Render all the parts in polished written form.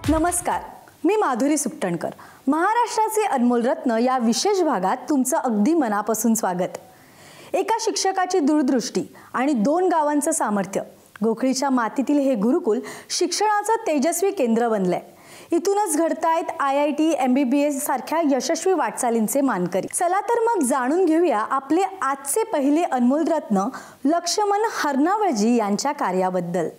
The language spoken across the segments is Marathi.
नमस्कार, मी माधुरी सुपटणकर. महाराष्ट्राचे अनमोल रत्न या विशेष भागात तुमचं अगदी मनापासून स्वागत. एका शिक्षकाची दूरदृष्टी आणि 2 गावांचं सामर्थ्य, गोखळीच्या मातीतील हे गुरुकुल शिक्षणाचं तेजस्वी केंद्र बनलंय. इथूनच घडतायत IIT, MBBS सारख्या यशस्वी वाटचालींचे मानकरी. चला तर मग जाणून घेऊया आपले आजचे पहिले अनमोल रत्न लक्ष्मण हरनावळजी यांच्या कार्याबद्दल.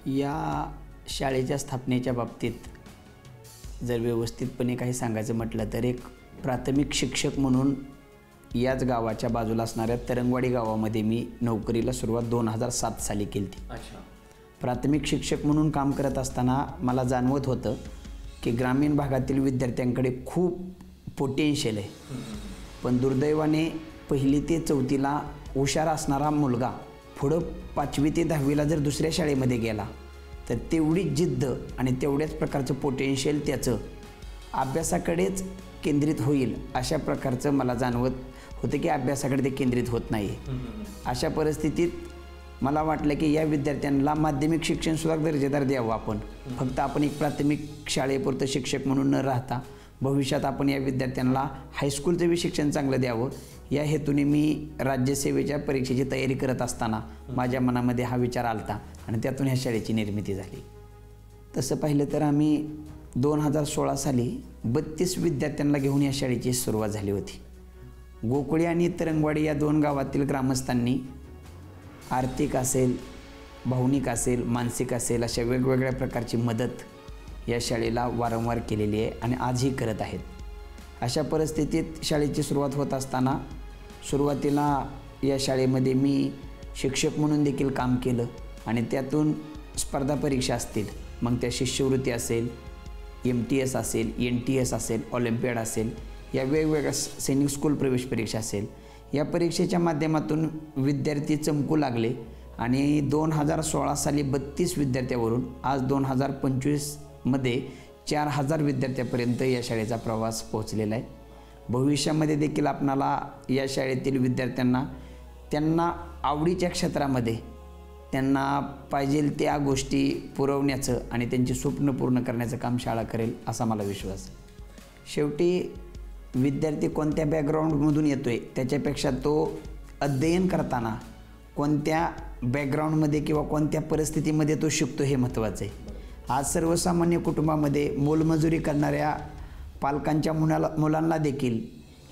या शाळेच्या स्थापनेच्या बाबतीत जर व्यवस्थितपणे काही सांगायचं म्हटलं तर एक प्राथमिक शिक्षक म्हणून याच गावाच्या बाजूला असणाऱ्या तरंगवाडी गावामध्ये मी नोकरीला सुरुवात 2007 साली केली होती. प्राथमिक शिक्षक म्हणून काम करत असताना मला जाणवत होतं की ग्रामीण भागातील विद्यार्थ्यांकडे खूप पोटेन्शियल आहे, पण दुर्दैवाने 1ली ते 4थीला हुशार असणारा मुलगा पुढं 5वी ते 10वीला जर दुसऱ्या शाळेमध्ये गेला तर तेवढी जिद्द आणि तेवढ्याच प्रकारचं पोटेन्शियल त्याचं अभ्यासाकडेच केंद्रित होईल अशा प्रकारचं मला जाणवत होतं की अभ्यासाकडे ते केंद्रित होत नाही. अशा परिस्थितीत मला वाटलं की या विद्यार्थ्यांना माध्यमिक शिक्षणसुद्धा दर्जेदार द्यावं आपण. फक्त आपण एक प्राथमिक शाळेपुरतं शिक्षक म्हणून न राहता भविष्यात आपण या विद्यार्थ्यांना हायस्कूलचं बी शिक्षण चांगलं द्यावं या हेतूने मी राज्यसेवेच्या परीक्षेची तयारी करत असताना माझ्या मनामध्ये हा विचार आलता आणि त्यातून ह्या शाळेची निर्मिती झाली. तसं पाहिलं तर आम्ही 2016 साली 32 विद्यार्थ्यांना घेऊन या शाळेची सुरुवात झाली होती. गोकुळी आणि तरंगवाडी या 2 गावातील ग्रामस्थांनी आर्थिक असेल, भावनिक असेल, मानसिक असेल अशा वेगवेगळ्या प्रकारची मदत या शाळेला वारंवार केलेली आहे आणि आजही करत आहेत. अशा परिस्थितीत शाळेची सुरुवात होत असताना सुरुवातीला या शाळेमध्ये मी शिक्षक म्हणून देखील काम केलं आणि त्यातून स्पर्धा परीक्षा असतील, मग त्या शिष्यवृत्ती असेल, MTS असेल, NTS असेल, ऑलिम्पियाड असेल, या वेगवेगळ्या सैनिक स्कूल प्रवेश परीक्षा असेल, या परीक्षेच्या माध्यमातून विद्यार्थी चमकू लागले आणि 2016 साली 32 विद्यार्थ्यावरून आज 2025मध्ये 4000 विद्यार्थ्यापर्यंत या शाळेचा प्रवास पोहोचलेला आहे. भविष्यामध्ये देखील आपणाला या शाळेतील विद्यार्थ्यांना त्यांना आवडीच्या क्षेत्रामध्ये त्यांना पाहिजे त्या गोष्टी पुरवण्याचं आणि त्यांची स्वप्न पूर्ण करण्याचं काम शाळा करेल असा मला विश्वास आहे. शेवटी विद्यार्थी कोणत्या बॅकग्राऊंडमधून येतो आहे त्याच्यापेक्षा तो अध्ययन करताना कोणत्या बॅकग्राऊंडमध्ये किंवा कोणत्या परिस्थितीमध्ये तो शिकतो हे महत्त्वाचं आहे. आज सर्वसामान्य कुटुंबामध्ये मोलमजुरी करणाऱ्या पालकांच्या मुलांना देखील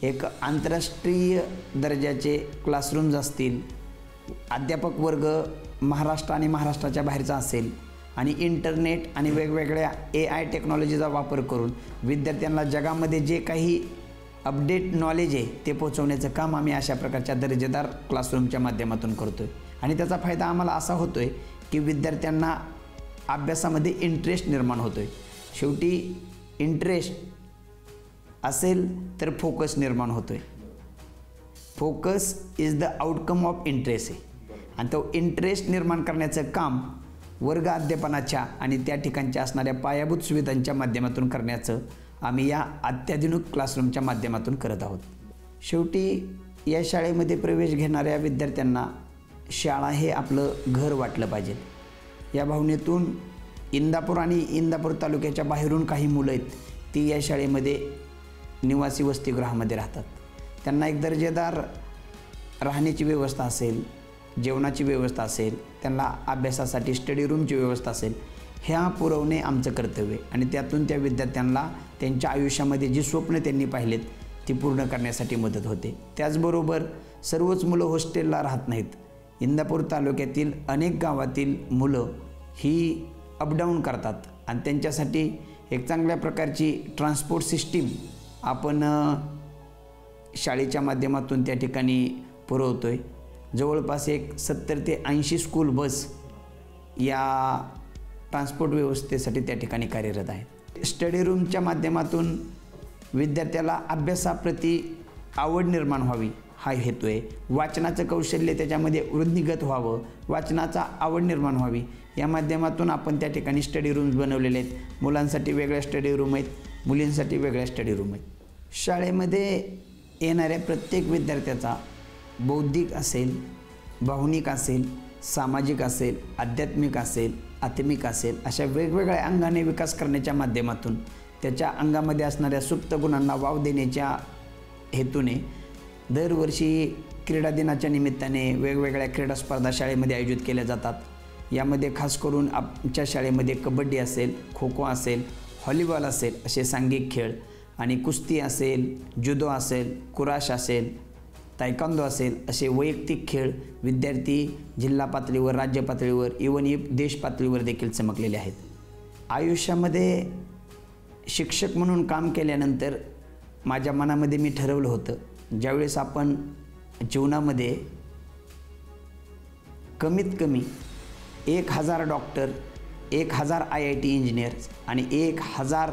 एक आंतरराष्ट्रीय दर्जाचे क्लासरूम्स असतील, अध्यापक वर्ग महाराष्ट्र आणि महाराष्ट्राच्या बाहेरचा असेल आणि इंटरनेट आणि वेगवेगळ्या AI टेक्नॉलॉजीचा वापर करून विद्यार्थ्यांना जगामध्ये जे काही अपडेट नॉलेज आहे ते पोहोचवण्याचं काम आम्ही अशा प्रकारच्या दर्जेदार क्लासरूमच्या माध्यमातून करतो आहे. आणि त्याचा फायदा आम्हाला असा होतो आहे की विद्यार्थ्यांना अभ्यासामध्ये इंटरेस्ट निर्माण होतो आहे. शेवटी इंटरेस्ट असेल तर फोकस निर्माण होतो आहे. Focus is the outcome of interest आहे आणि तो इंटरेस्ट निर्माण करण्याचं काम वर्ग अध्यापनाच्या आणि त्या ठिकाणच्या असणाऱ्या पायाभूत सुविधांच्या माध्यमातून करण्याचं आम्ही या अत्याधुनिक क्लासरूमच्या माध्यमातून करत आहोत. शेवटी या शाळेमध्ये प्रवेश घेणाऱ्या विद्यार्थ्यांना शाळा हे आपलं घर वाटलं पाहिजे. या भावनेतून इंदापूर आणि इंदापूर तालुक्याच्या बाहेरून काही मुलं आहेत ती या शाळेमध्ये निवासी वसतिगृहामध्ये राहतात. त्यांना एक दर्जेदार राहण्याची व्यवस्था असेल, जेवणाची व्यवस्था असेल, त्यांना अभ्यासासाठी स्टडी रूमची व्यवस्था असेल, ह्या पुरवणे आमचं कर्तव्य आहे आणि त्यातून त्या विद्यार्थ्यांना त्यांच्या आयुष्यामध्ये जी स्वप्न त्यांनी पाहिलेत ती पूर्ण करण्यासाठी मदत होते. त्याचबरोबर सर्वच मुलं हॉस्टेलला राहत नाहीत. इंदापूर तालुक्यातील अनेक गावातील मुलं ही अपडाऊन करतात आणि त्यांच्यासाठी एक चांगल्या प्रकारची ट्रान्सपोर्ट सिस्टीम आपण शाळेच्या माध्यमातून त्या ठिकाणी पुरवतो आहे. जवळपास एक 70 ते 80 स्कूल बस या ट्रान्सपोर्ट व्यवस्थेसाठी त्या ठिकाणी कार्यरत आहेत. स्टडी रूमच्या माध्यमातून विद्यार्थ्याला अभ्यासाप्रती आवड निर्माण व्हावी हा हेतू आहे. वाचनाचं कौशल्य त्याच्यामध्ये वृद्धिंगत व्हावं, वाचनाचा आवड निर्माण व्हावी या माध्यमातून आपण त्या ठिकाणी स्टडी रूम्स बनवलेले आहेत. मुलांसाठी वेगळ्या स्टडी रूम आहेत, मुलींसाठी वेगळ्या स्टडी रूम आहेत. शाळेमध्ये येणाऱ्या प्रत्येक विद्यार्थ्याचा बौद्धिक असेल, भावनिक असेल, सामाजिक असेल, आध्यात्मिक असेल, आत्मिक असेल अशा वेगवेगळ्या अंगाने विकास करण्याच्या माध्यमातून त्याच्या अंगामध्ये असणाऱ्या सुप्त गुणांना वाव देण्याच्या हेतूने दरवर्षी क्रीडा दिनाच्या निमित्ताने वेगवेगळ्या क्रीडा स्पर्धा शाळेमध्ये आयोजित केल्या जातात. यामध्ये खास करून आमच्या शाळेमध्ये कबड्डी असेल, खो खो असेल, व्हॉलीबॉल असेल असे सांघिक खेळ आणि कुस्ती असेल, जुदो असेल, कुराश असेल, तायकांदो असेल असे वैयक्तिक खेळ विद्यार्थी जिल्हा पातळीवर, राज्य पातळीवर, इवन देश पातळीवर देखील चमकलेले आहेत. आयुष्यामध्ये शिक्षक म्हणून काम केल्यानंतर माझ्या मनामध्ये मी ठरवलं होतं, ज्यावेळेस आपण जीवनामध्ये कमीत कमी 1000 डॉक्टर, 1000 IIT इंजिनियर्स आणि 1000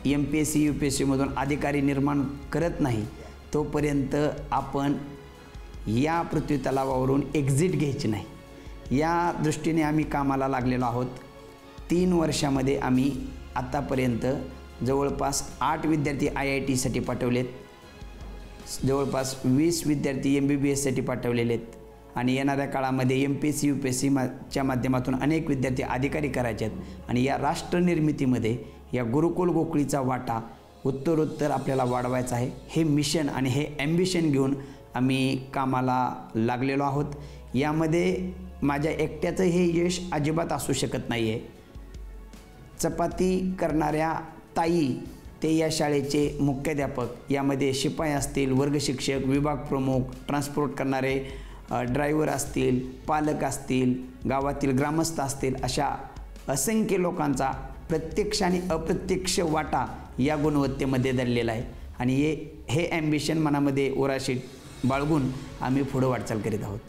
MPSC UPSCमधून अधिकारी निर्माण करत नाही तोपर्यंत आपण या पृथ्वी तलावावरून एक्झिट घ्यायची नाही. या दृष्टीने आम्ही कामाला लागलेलो आहोत. 3 वर्षामध्ये आम्ही आत्तापर्यंत जवळपास 8 विद्यार्थी IITसाठी पाठवलेत, जवळपास 20 विद्यार्थी MBBSसाठी पाठवलेले आहेत आणि येणाऱ्या काळामध्ये MPSC UPSCच्या माध्यमातून अनेक विद्यार्थी अधिकारी करायचे आहेत. आणि या राष्ट्रनिर्मितीमध्ये या गुरुकुल गोकुळीचा वाटा उत्तरोत्तर आपल्याला वाढवायचा आहे. हे मिशन आणि हे ॲम्बिशन घेऊन आम्ही कामाला लागलेलो आहोत. यामध्ये माझ्या एकट्याचं हे यश अजिबात असू शकत नाही आहे. चपाती करणाऱ्या ताई ते या शाळेचे मुख्याध्यापक, यामध्ये शिपाई असतील, वर्गशिक्षक, विभाग प्रमुख, ट्रान्सपोर्ट करणारे ड्रायव्हर असतील, पालक असतील, गावातील ग्रामस्थ असतील अशा असंख्य लोकांचा प्रत्यक्ष आणि अप्रत्यक्ष वाटा या गुणवत्तेमध्ये दडलेला आहे. आणि हे ॲम्बिशन मनामध्ये ओराशीट बाळगून आम्ही पुढं वाटचाल करीत आहोत.